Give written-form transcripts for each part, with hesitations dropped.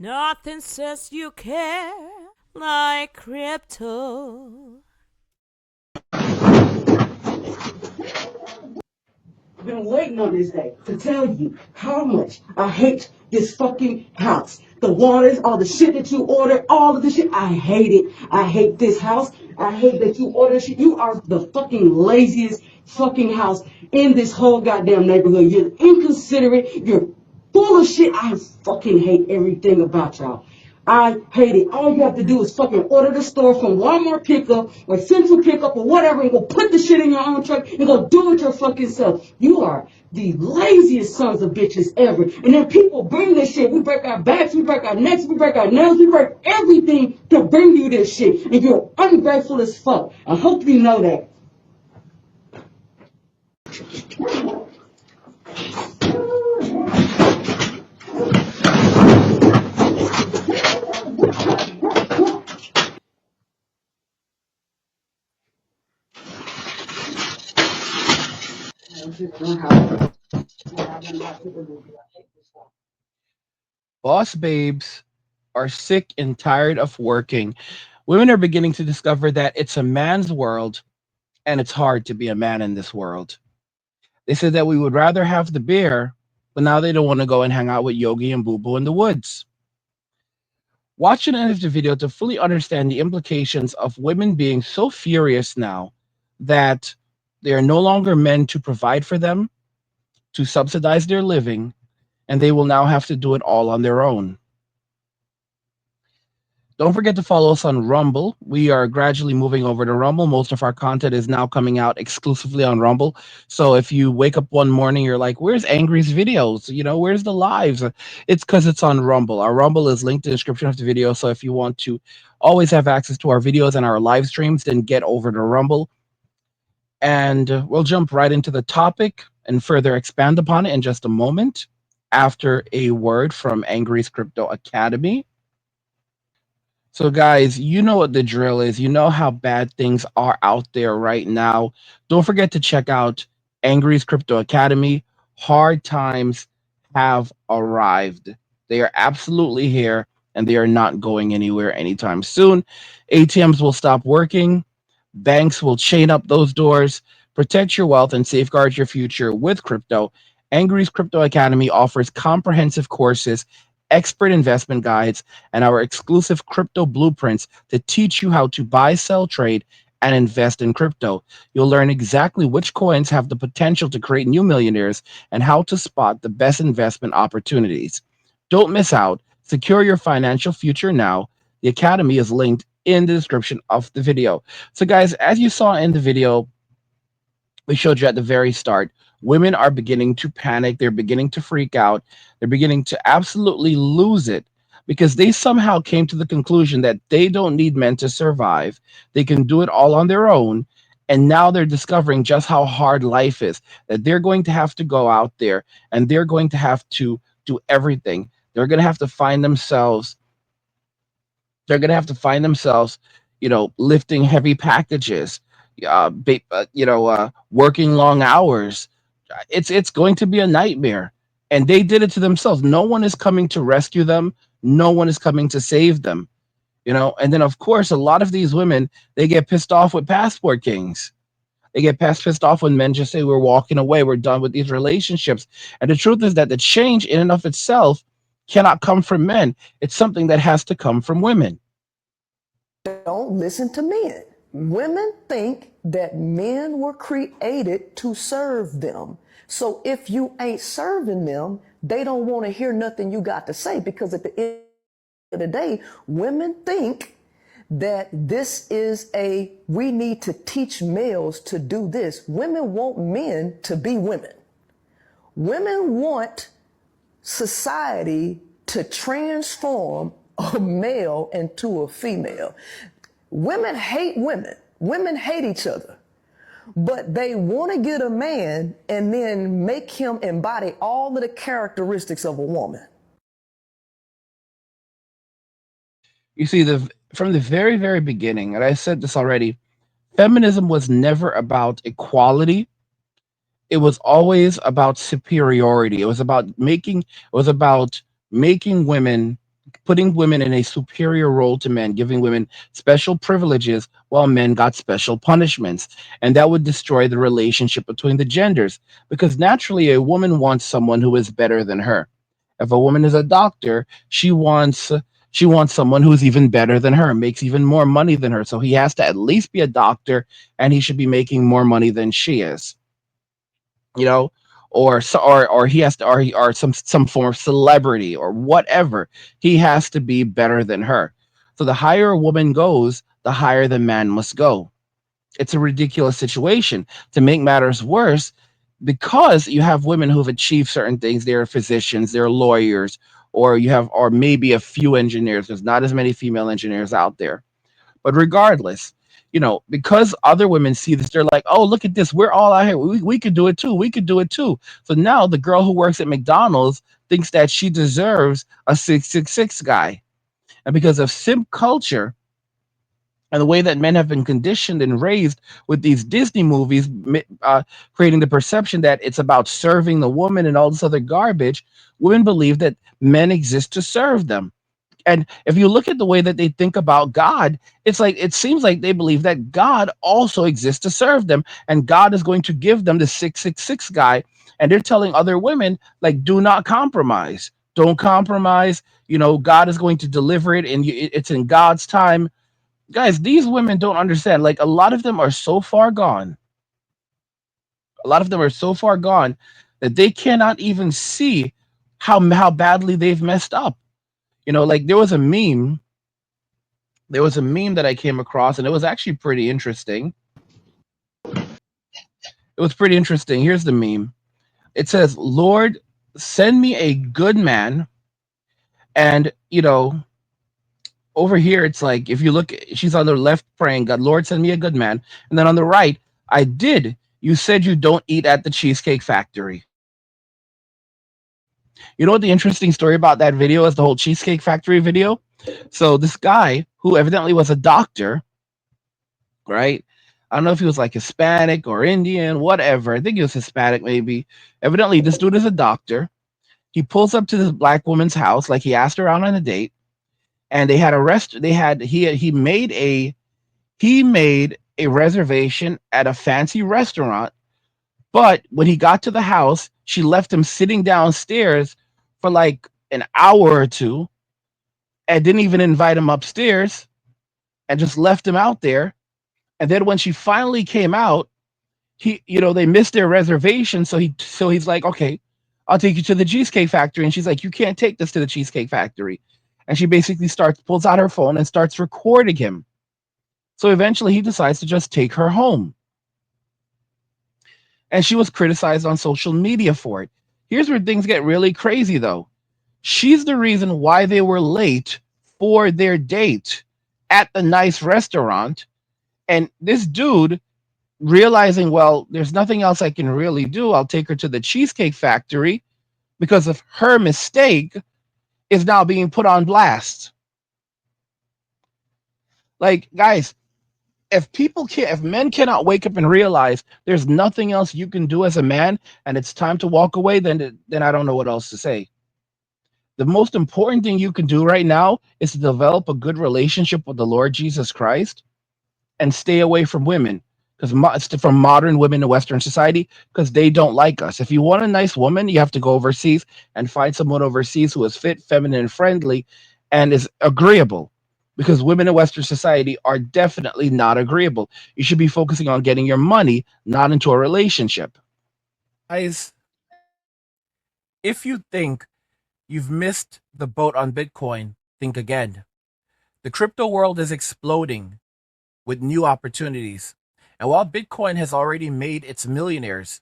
Nothing says you care like crypto. I've been waiting on this day to tell you how much I hate this fucking house. The waters, all the shit that you order, all of the shit. I hate it. I hate this house. I hate that you order shit. You are the fucking laziest fucking house in this whole goddamn neighborhood. You're inconsiderate. You're full of shit. I fucking hate everything about y'all. I hate it. All you have to do is fucking order the store from Walmart pickup or Central pickup or whatever and go put the shit in your own truck and go do it your fucking self. You are the laziest sons of bitches ever. And then people bring this shit. We break our backs, we break our necks, we break our nails, we break everything to bring you this shit. And you're ungrateful as fuck. I hope you know that. Boss babes are sick and tired of working. Women are beginning to discover that it's a man's world and it's hard to be a man in this world. They said that we would rather have the beer, but now they don't want to go and hang out with Yogi and Boo Boo in the woods. Watch an end of the video to fully understand the implications of women being so furious now that they are no longer men to provide for them, to subsidize their living, and they will now have to do it all on their own. Don't forget to follow us on Rumble. We are gradually moving over to Rumble. Most of our content is now coming out exclusively on Rumble. So if you wake up one morning, you're like, where's Angry's videos? Where's the lives? It's because it's on Rumble. Our Rumble is linked in the description of the video. So if you want to always have access to our videos and our live streams, then get over to Rumble. And we'll jump right into the topic and further expand upon it in just a moment after a word from Angry's Crypto Academy. So, guys, you know what the drill is. You know how bad things are out there right now. Don't forget to check out Angry's Crypto Academy. Hard times have arrived. They are absolutely here and they are not going anywhere anytime soon. ATMs will stop working. Banks will chain up those doors. Protect your wealth and safeguard your future with crypto. Angry's Crypto Academy offers comprehensive courses, expert investment guides, and our exclusive crypto blueprints to teach you how to buy, sell, trade, and invest in crypto. You'll learn exactly which coins have the potential to create new millionaires and how to spot the best investment opportunities. Don't miss out. Secure your financial future now. The Academy is linked in the description of the video. So, guys, as you saw in the video, we showed you at the very start, women are beginning to panic. They're beginning to freak out. They're beginning to absolutely lose it because they somehow came to the conclusion that they don't need men to survive. They can do it all on their own. And now they're discovering just how hard life is, that they're going to have to go out there and they're going to have to do everything. They're going to have to find themselves. They're going to have to find themselves, lifting heavy packages, working long hours. It's going to be a nightmare. And they did it to themselves. No one is coming to rescue them. No one is coming to save them. And then of course a lot of these women, they get pissed off with passport kings. They get pissed off when men just say we're walking away, we're done with these relationships. And the truth is that the change in and of itself cannot come from men. It's something that has to come from women. Don't listen to men. Women think that men were created to serve them. So if you ain't serving them, they don't want to hear nothing you got to say, because at the end of the day, women think that this is we need to teach males to do this. Women want men to be women. Women want society to transform a male into a female. Women hate women. Women hate each other. But they want to get a man and then make him embody all of the characteristics of a woman. You see, from the very, very beginning, and I said this already, feminism was never about equality. It was always about superiority. It was about making women putting women in a superior role to men, giving women special privileges while men got special punishments. And that would destroy the relationship between the genders because naturally a woman wants someone who is better than her. If a woman is a doctor, she wants someone who's even better than her, makes even more money than her. So he has to at least be a doctor and he should be making more money than she is, you know, or he has to or some form of celebrity or whatever. He has to be better than her. So the higher a woman goes, the higher the man must go. It's a ridiculous situation. To make matters worse, because you have women who've achieved certain things, they're physicians, they're lawyers, or maybe a few engineers. There's not as many female engineers out there. But regardless, because other women see this, they're like, oh, look at this. We're all out here. We could do it too. We could do it too. So now the girl who works at McDonald's thinks that she deserves a 666 guy. And because of simp culture, and the way that men have been conditioned and raised with these Disney movies, creating the perception that it's about serving the woman and all this other garbage, women believe that men exist to serve them. And if you look at the way that they think about God, it's like it seems like they believe that God also exists to serve them, and God is going to give them the 666 guy. And they're telling other women, like, do not compromise. Don't compromise. God is going to deliver it, and it's in God's time. Guys, these women don't understand. Like, a lot of them are so far gone. A lot of them are so far gone that they cannot even see how badly they've messed up. Like there was a meme that I came across, and it was actually pretty interesting. It was pretty interesting. Here's the meme. It says, "Lord, send me a good man." And over here it's like, if you look, she's on the left praying, God, Lord, send me a good man. And then on the right, I did. You said you don't eat at the Cheesecake Factory. You know what the interesting story about that video is? The whole Cheesecake Factory video. So this guy, who evidently was a doctor, right? I don't know if he was like Hispanic or Indian, whatever. I think he was Hispanic, maybe. Evidently, this dude is a doctor. He pulls up to this black woman's house, like he asked her out on a date, and they had a rest. They had he made a reservation at a fancy restaurant. But when he got to the house, she left him sitting downstairs for like an hour or two, and didn't even invite him upstairs, and just left him out there. And then when she finally came out, they missed their reservation, so he's like, okay, I'll take you to the Cheesecake Factory. And she's like, you can't take this to the Cheesecake Factory. And she basically pulls out her phone and starts recording him. So eventually he decides to just take her home. And she was criticized on social media for it. Here's where things get really crazy, though. She's the reason why they were late for their date at the nice restaurant. And this dude, realizing, well, there's nothing else I can really do, I'll take her to the Cheesecake Factory, because of her mistake, is now being put on blast. Like, guys, if men cannot wake up and realize there's nothing else you can do as a man and it's time to walk away, then I don't know what else to say. The most important thing you can do right now is to develop a good relationship with the Lord Jesus Christ and stay away from women, from modern women in Western society, because they don't like us. If you want a nice woman, you have to go overseas and find someone overseas who is fit, feminine, and friendly, and is agreeable. Because women in Western society are definitely not agreeable. You should be focusing on getting your money, not into a relationship. Guys, if you think you've missed the boat on Bitcoin, think again. The crypto world is exploding with new opportunities. And while Bitcoin has already made its millionaires,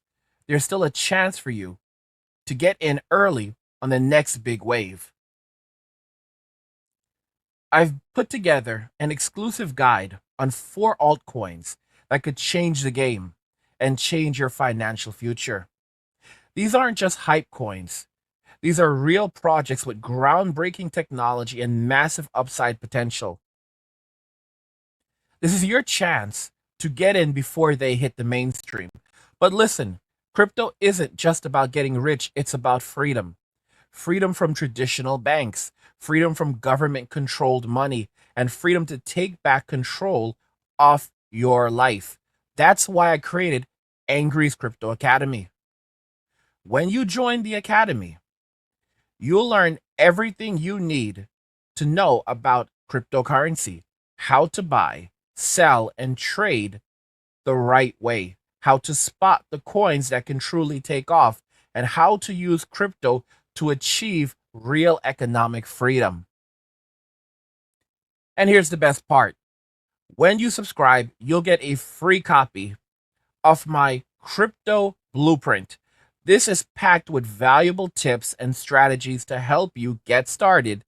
there's still a chance for you to get in early on the next big wave. I've put together an exclusive guide on 4 altcoins that could change the game and change your financial future. These aren't just hype coins. These are real projects with groundbreaking technology and massive upside potential. This is your chance to get in before they hit the mainstream. But listen, crypto isn't just about getting rich, it's about freedom. freedom from traditional banks, freedom from government controlled money, and freedom to take back control of your life. That's why I created Angry's Crypto Academy. When you join the academy, you'll learn everything you need to know about cryptocurrency, how to buy, sell, and trade the right way, how to spot the coins that can truly take off, and how to use crypto to achieve real economic freedom. And here's the best part. When you subscribe, you'll get a free copy of my crypto blueprint. This is packed with valuable tips and strategies to help you get started,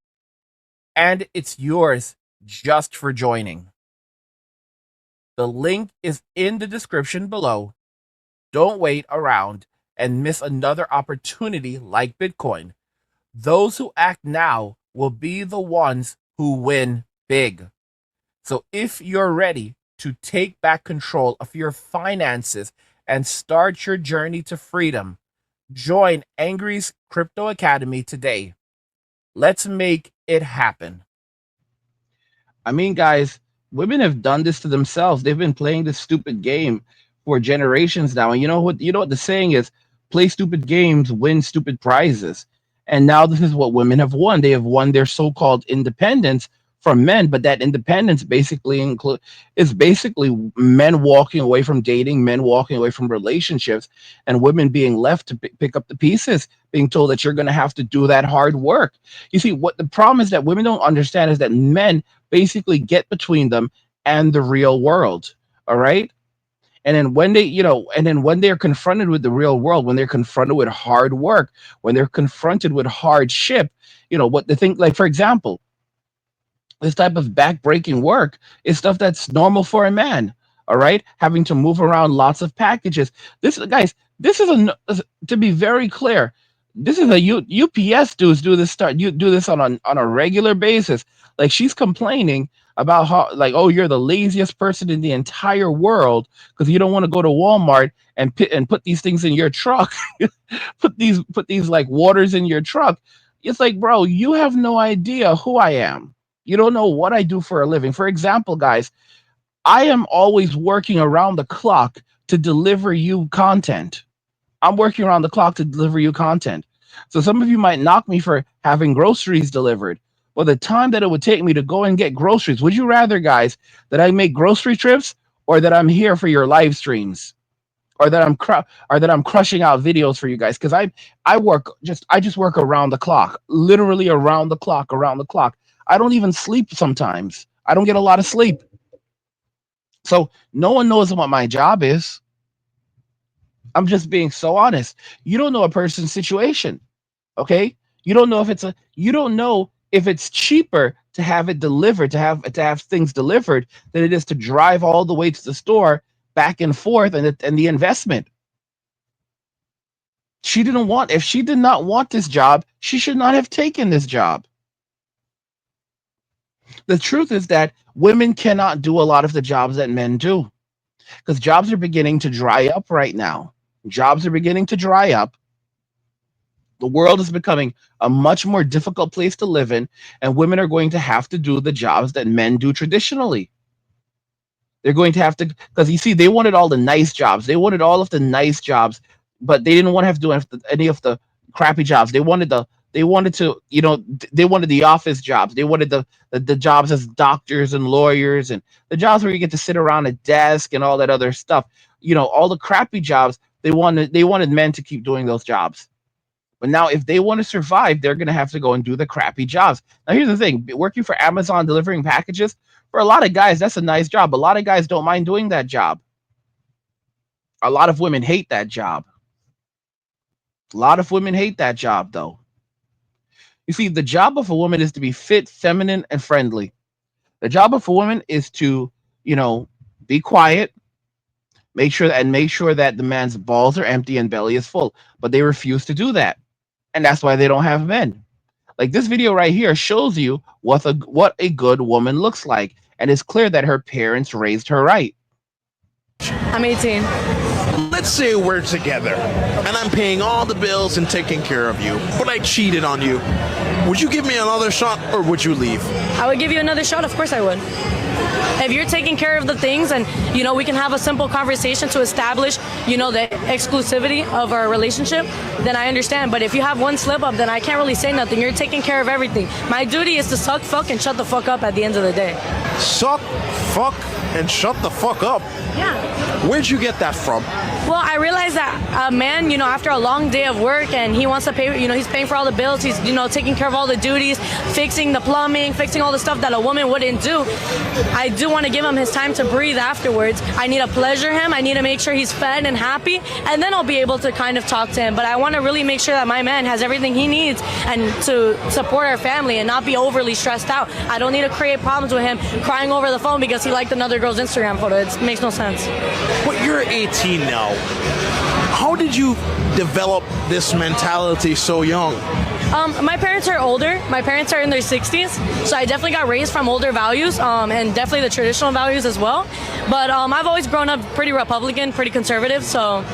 and it's yours just for joining. The link is in the description below. Don't wait around and miss another opportunity like Bitcoin. Those who act now will be the ones who win big. So if you're ready to take back control of your finances and start your journey to freedom, join Angry's Crypto Academy today. Let's make it happen. I mean, guys, women have done this to themselves. They've been playing this stupid game for generations now. And you know what the saying is, play stupid games, win stupid prizes. And now this is what women have won. They have won their so-called independence from men, but that independence is basically men walking away from dating, men walking away from relationships, and women being left to pick up the pieces, being told that you're going to have to do that hard work. You see, what the problem is that women don't understand is that men basically get between them and the real world. All right. And then when they're confronted with the real world, when they're confronted with hard work, when they're confronted with hardship, what they think, like, for example, this type of back-breaking work is stuff that's normal for a man. All right, having to move around lots of packages. This is to be very clear. This is UPS dudes do this start. You do this on a regular basis. Like, she's complaining about how, like, oh, you're the laziest person in the entire world because you don't want to go to Walmart and put these things in your truck, put these like waters in your truck. It's like, bro, you have no idea who I am. You don't know what I do for a living. For example, guys, I am always working around the clock to deliver you content. I'm working around the clock to deliver you content. So some of you might knock me for having groceries delivered. Well, the time that it would take me to go and get groceries, would you rather, guys, that I make grocery trips, or that I'm here for your live streams, or that I'm crushing out videos for you guys? Because I just work around the clock, literally around the clock, around the clock. I don't even sleep sometimes. I don't get a lot of sleep. So no one knows what my job is. I'm just being so honest. You don't know a person's situation, okay? You don't know if it's cheaper to have it delivered, to have things delivered, than it is to drive all the way to the store, back and forth, and the investment. If she did not want this job, she should not have taken this job. The truth is that women cannot do a lot of the jobs that men do, because jobs are beginning to dry up right now. Jobs are beginning to dry up. The world is becoming a much more difficult place to live in, and women are going to have to do the jobs that men do traditionally. They're going to have to, because you see, they wanted all the nice jobs. They wanted all of the nice jobs, but they didn't want to have to do any of the crappy jobs. They wanted the office jobs. They wanted the jobs as doctors and lawyers, and the jobs where you get to sit around a desk and all that other stuff. All the crappy jobs. They wanted men to keep doing those jobs. But now, if they want to survive, they're going to have to go and do the crappy jobs. Now, here's the thing: working for Amazon delivering packages, for a lot of guys, that's a nice job. A lot of guys don't mind doing that job. A lot of women hate that job. A lot of women hate that job, though. You see, the job of a woman is to be fit, feminine, and friendly. The job of a woman is to, be quiet, make sure that the man's balls are empty and belly is full. But they refuse to do that, and that's why they don't have men. Like, this video right here shows you what a good woman looks like, and it's clear that her parents raised her right. I'm 18. Let's say we're together and I'm paying all the bills and taking care of you, but I cheated on you. Would you give me another shot or would you leave? I would give you another shot. Of course I would. If you're taking care of the things and, we can have a simple conversation to establish, the exclusivity of our relationship, then I understand. But if you have one slip up, then I can't really say nothing. You're taking care of everything. My duty is to suck, fuck, and shut the fuck up at the end of the day. Suck, fuck, and shut the fuck up? Yeah. Where'd you get that from? Well, I realized that a man, after a long day of work and he wants to pay, he's paying for all the bills, he's, taking care of all the duties, fixing the plumbing, fixing all the stuff that a woman wouldn't do. I do want to give him his time to breathe afterwards. I need to pleasure him. I need to make sure he's fed and happy, and then I'll be able to kind of talk to him. But I want to really make sure that my man has everything he needs and to support our family and not be overly stressed out. I don't need to create problems with him crying over the phone because he liked another girl's Instagram photo. It makes no sense. But you're 18 now. How did you develop this mentality so young? My parents are older. My parents are in their 60s, so I definitely got raised from older values, and definitely the traditional values as well. But I've always grown up pretty Republican, pretty conservative, so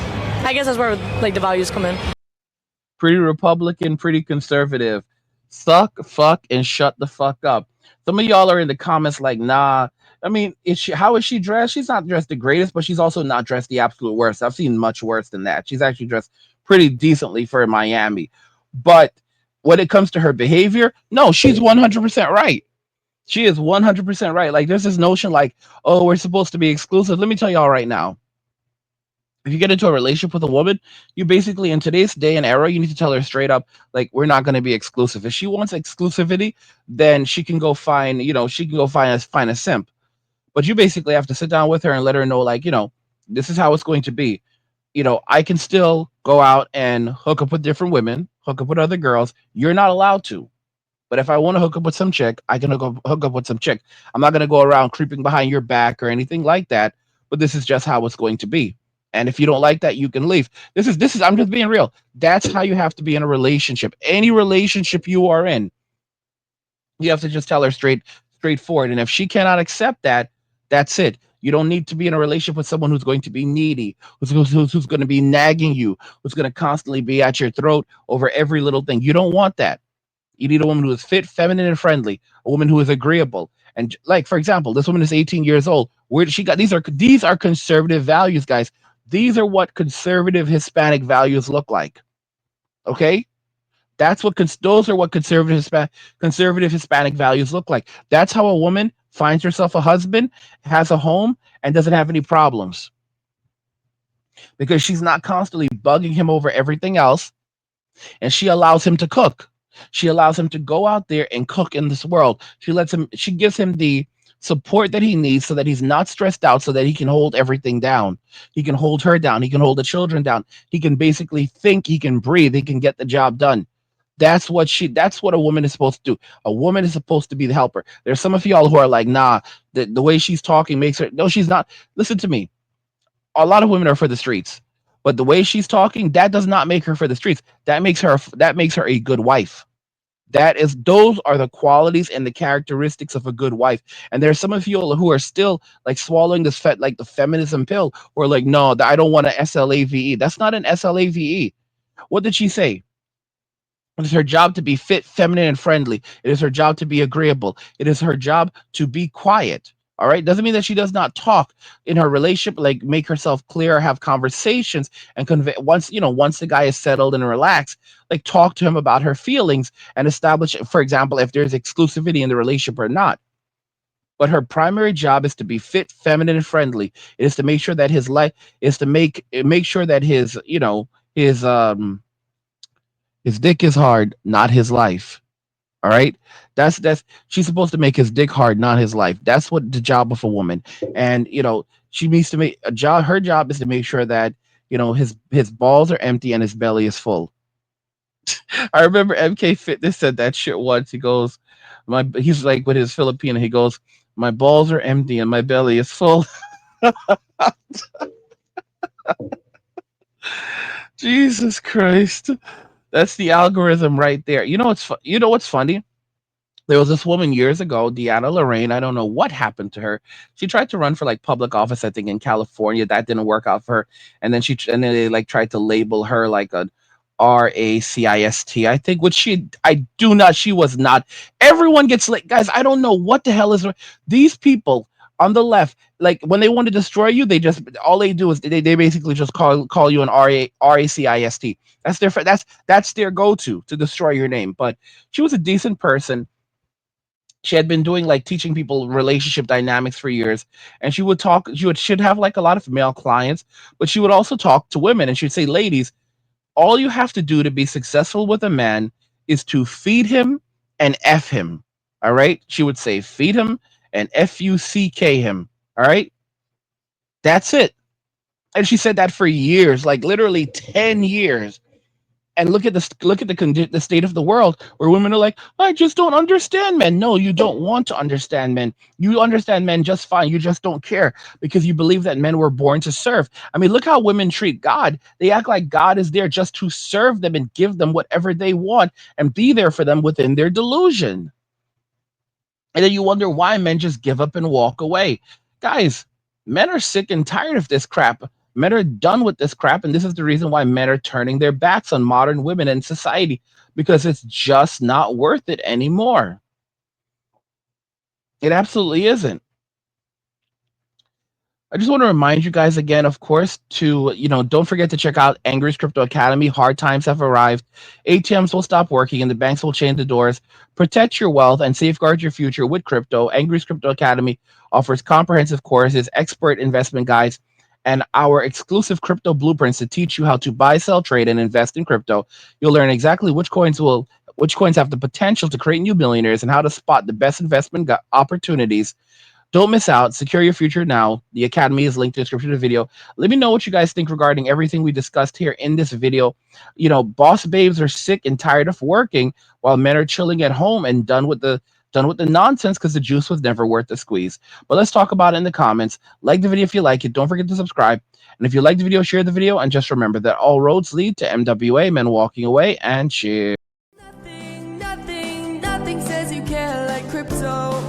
I guess that's where the values come in. Pretty Republican, pretty conservative. Suck, fuck, and shut the fuck up. Some of y'all are in the comments like, nah. I mean, how is she dressed? She's not dressed the greatest, but she's also not dressed the absolute worst. I've seen much worse than that. She's actually dressed pretty decently for Miami. But when it comes to her behavior, no, she's 100% right. She is 100% right. Like, there's this notion like, oh, we're supposed to be exclusive. Let me tell y'all right now. If you get into a relationship with a woman, you basically, in today's day and era, you need to tell her straight up, like, we're not going to be exclusive. If she wants exclusivity, then she can go find, find a simp. But you basically have to sit down with her and let her know, like, this is how it's going to be. I can still go out and hook up with different women, hook up with other girls. You're not allowed to. But if I want to hook up with some chick, I can hook up with some chick. I'm not going to go around creeping behind your back or anything like that. But this is just how it's going to be. And if you don't like that, you can leave. This is, I'm just being real. That's how you have to be in a relationship. Any relationship you are in, you have to just tell her straightforward. And if she cannot accept that, that's it. You don't need to be in a relationship with someone who's going to be needy, who's going to be nagging you, who's going to constantly be at your throat over every little thing. You don't want that. You need a woman who is fit, feminine, and friendly, a woman who is agreeable. And like, for example, this woman is 18 years old. Where did she got? These are conservative values, guys. These are what conservative Hispanic values look like. Okay? Those are what conservative Hispanic values look like. That's how a woman finds herself a husband, has a home, and doesn't have any problems. Because she's not constantly bugging him over everything else, and she allows him to cook. She allows him to go out there and cook in this world. She gives him the support that he needs so that he's not stressed out, so that he can hold everything down. He can hold her down. He can hold the children down. He can basically think, he can breathe, he can get the job done. That's what a woman is supposed to do. A woman is supposed to be the helper. There's some of y'all who are like, nah, the way she's talking makes her. No, she's not. Listen to me. A lot of women are for the streets, but the way she's talking, that does not make her for the streets. That makes her a good wife. Those are the qualities and the characteristics of a good wife. And there's some of you who are still like swallowing this like the feminism pill, or like, no, I don't want a SLAVE. That's not an SLAVE. What did she say? It is her job to be fit, feminine, and friendly. It is her job to be agreeable. It is her job to be quiet. All right. Doesn't mean that she does not talk in her relationship, like make herself clear, have conversations, and convey once the guy is settled and relaxed, like talk to him about her feelings and establish, for example, if there's exclusivity in the relationship or not. But her primary job is to be fit, feminine, and friendly. It is to make sure that his life is to make sure that his dick is hard, not his life. All right. That's she's supposed to make his dick hard, not his life. That's what the job of a woman. And she needs to make a job. Her job is to make sure that his balls are empty and his belly is full. I remember MK Fitness said that shit once. He goes, he's like with his Filipino, he goes, my balls are empty and my belly is full. Jesus Christ. That's the algorithm right there. You know what's funny? There was this woman years ago, Deanna Lorraine. I don't know what happened to her. She tried to run for like public office, I think, in California. That didn't work out for her. And then they like tried to label her like a RACIST, I think, which I do not, she was not. Everyone gets like, guys, I don't know what the hell is these people on the left. Like when they want to destroy you, they just, all they do is they basically just call you an RACIST. That's their go-to to destroy your name. But she was a decent person. She had been doing like teaching people relationship dynamics for years, and should have like a lot of male clients, but she would also talk to women, and she'd say, ladies, all you have to do to be successful with a man is to feed him and F him. All right. She would say, feed him and FUCK him. All right. That's it. And she said that for years, like literally 10 years. And the state of the world where women are like, I just don't understand men. No, you don't want to understand men. You understand men just fine. You just don't care because you believe that men were born to serve. I mean, look how women treat God. They act like God is there just to serve them and give them whatever they want and be there for them within their delusion. And then you wonder why men just give up and walk away. Guys, men are sick and tired of this crap. Men are done with this crap. And this is the reason why men are turning their backs on modern women and society, because it's just not worth it anymore. It absolutely isn't. I just want to remind you guys again, of course, to, don't forget to check out Angry's Crypto Academy. Hard times have arrived. ATMs will stop working and the banks will chain the doors. Protect your wealth and safeguard your future with crypto. Angry's Crypto Academy offers comprehensive courses, expert investment guides, and our exclusive crypto blueprints to teach you how to buy, sell, trade, and invest in crypto. You'll learn exactly which coins have the potential to create new millionaires and how to spot the best investment opportunities. Don't miss out. Secure your future now. The Academy is linked in the description of the video. Let me know what you guys think regarding everything we discussed here in this video. Boss babes are sick and tired of working while men are chilling at home and done with the nonsense because the juice was never worth the squeeze. But let's talk about it in the comments. Like the video if you like it. Don't forget to subscribe. And if you like the video, share the video. And just remember that all roads lead to MWA, men walking away, and cheers. Nothing says you care like crypto.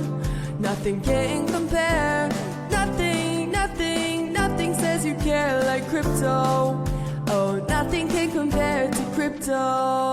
Nothing can compare. Nothing says you care like crypto. Oh, nothing can compare to crypto.